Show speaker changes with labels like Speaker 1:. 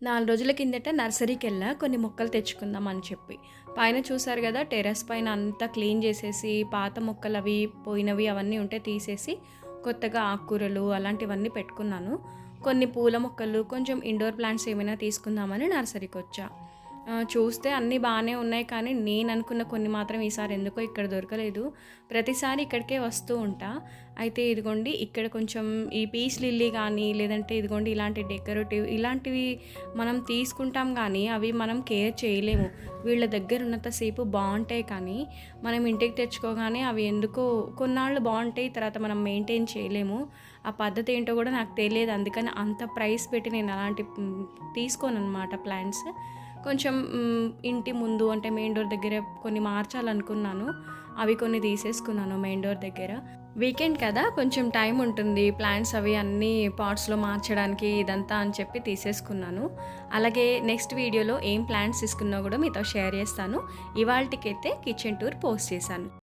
Speaker 1: 4 రోజుల కిందట నర్సరీకెళ్ళా కొన్ని మొక్కలు తెచ్చుకుందాం అని చెప్పి. పైన చూసారు గదా! టెర్రస్ పైన అంతా క్లీన్ జేసేసి, పాత మొక్కలవి పోయినవి అవన్నీ ఉంటే తీసేసి, కొత్తగా ఆకుకూరలు అలాంటివన్నీ పెట్టుకున్నాను. కొన్ని పూల మొక్కలు, కొంచెం ఇండోర్ ప్లాంట్స్ ఏమైనా తీసుకుందామని నర్సరీకొచ్చా. చూస్తే అన్నీ బానే ఉన్నాయి కానీ, నేననుకున్న కొన్ని మాత్రం ఈసారి ఎందుకో ఇక్కడ దొరకలేదు. ప్రతిసారి ఇక్కడికే వస్తూ ఉంటా. అయితే ఇదిగోండి ఇక్కడ కొంచెం ఈ పీస్ లిల్లీ గానీ, లేదంటే ఇదిగోండి ఇలాంటి డెకరేటివ్ ఇలాంటివి మనం తీసుకుంటాం గానీ, అవి మనం కేర్ చేయలేము. వీళ్ళ దగ్గర ఉన్నంత సేపు బావుంటాయి కానీ, మనం ఇంటికి తెచ్చుకోగానే అవి ఎందుకో కొన్నాళ్ళు బావుంటాయి. తర్వాత మనం మెయింటైన్ చేయలేము. ఆ పద్ధతి ఏంటో గూడా నాకు తెలియదు. అందుకని అంత ప్రైస్ పెట్టి నేను అలాంటి తీసుకోననమాట ప్లాంట్స్. కొంచెం ఇంటి ముందు అంటే మెయిన్ డోర్ దగ్గర కొన్ని మార్చాలనుకున్నాను. అవి కొన్ని తీసేసుకున్నాను మెయిన్ డోర్ దగ్గర. వీకెండ్ కదా! కొంచెం టైం ఉంటుంది. ప్లాంట్స్ అవి అన్నీ పాట్స్‌లో మార్చడానికి ఇదంతా అని చెప్పి తీసేసుకున్నాను. అలాగే నెక్స్ట్ వీడియోలో ఏం ప్లాంట్స్ తీసుకున్నా గూడా మీతో షేర్ చేస్తాను. ఇవాల్టికైతే కిచెన్ టూర్ పోస్ట్ చేశాను.